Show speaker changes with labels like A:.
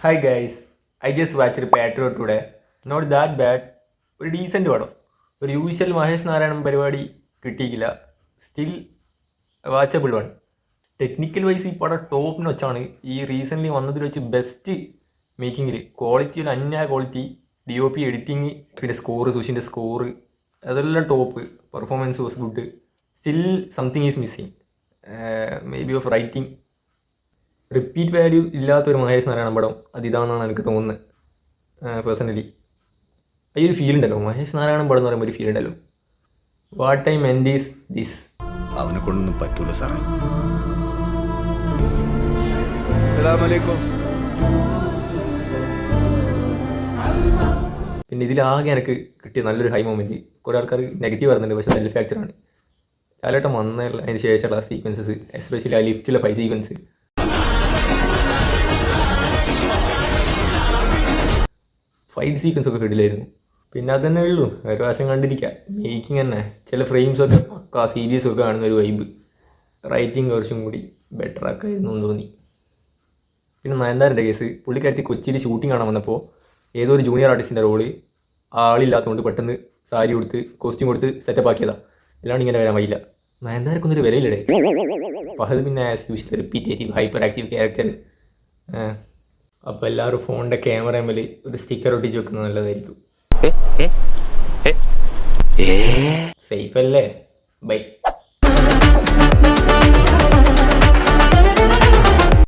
A: Hi guys, I just watched Patriot today. Not that bad. ഒരു decent പടം. ഒരു usual Mahesh Narayanan പരിപാടി കിട്ടിയില്ല. Still watchable one. Technical wise ഈ പടം ടോപ്പിന് വെച്ചാണ്. ഈ റീസെൻ്റ്ലി വന്നതിൽ വെച്ച് ബെസ്റ്റ് മേക്കിങ്ങിൽ ക്വാളിറ്റിയിൽ അന്യായ ക്വാളിറ്റി, DOP എഡിറ്റിങ്, പിന്നെ സ്കോറ്, സുഷിൻ്റെ സ്കോറ്, അതെല്ലാം top. Performance was good. Still something is missing. May be of writing. Repeat value ഇല്ലാത്തൊരു മഹേഷ് നാരായണൻ പടം അതിതാണെന്നാണ് എനിക്ക് തോന്നുന്നത് പേഴ്സണലി. ഈ ഒരു ഫീൽ ഉണ്ടല്ലോ, മഹേഷ് നാരായണൻ പടം എന്ന് പറയുമ്പോൾ ഒരു ഫീൽ ഉണ്ടല്ലോ. What I meant is this.
B: അവനെ കൊണ്ടൊന്നും പറ്റൂല സാറേ.
A: പിന്നെ ഇതിലാകെ എനിക്ക് കിട്ടിയ നല്ലൊരു ഹൈ മൊമെൻറ്റ്. കുറേ ആൾക്കാർ നെഗറ്റീവ് പറയുന്നുണ്ട്, പക്ഷേ നല്ല ഫാക്ടറാണ്. ലാലേട്ടൻ വന്നതിന് ശേഷമുള്ള സീക്വൻസസ്, എസ്പെഷ്യലി ആ ലിഫ്റ്റിലെ ഫൈറ്റ് സീക്വൻസ്, ഫൈറ്റ് സീക്വൻസ് ഒക്കെ കിടിലായിരുന്നു. പിന്നെ അത് തന്നെ ഉള്ളൂ, ഒരു പ്രാവശ്യം കണ്ടിരിക്കുക. മേക്കിംഗ് തന്നെ ചില ഫ്രെയിംസൊക്കെ പക്കാ സീരീസ് ഒക്കെ കാണുന്ന ഒരു വൈബ്. റൈറ്റിംഗ് കുറച്ചും കൂടി ബെറ്റർ ആക്കായിരുന്നു എന്ന് തോന്നി. പിന്നെ നയൻതാരൻ്റെ കേസ്, പുള്ളിക്കാരത്തി കൊച്ചിയിൽ ഷൂട്ടിംഗ് കാണാൻ വന്നപ്പോൾ ഏതോ ഒരു ജൂനിയർ ആർട്ടിസ്റ്റിൻ്റെ റോള് ആളില്ലാത്തതുകൊണ്ട് പെട്ടെന്ന് സാരി കൊടുത്ത് കോസ്റ്റ്യൂം കൊടുത്ത് സെറ്റപ്പ് ആക്കിയതാണ്. അല്ലാണ്ട് ഇങ്ങനെ വരാൻ വയ്യില്ല. നയൻതാരക്കൊന്നൊരു വിലയില്ലേ. ഫഹദ് പിന്നെ as usual repetitive hyper active character. അപ്പോൾ എല്ലാവരും ഫോണിൻ്റെ ക്യാമറയിൽ ഒരു സ്റ്റിക്കർ ഒട്ടിച്ച് വെക്കുന്നത് നല്ലതായിരിക്കും. സേഫ് അല്ലേ? ബൈ.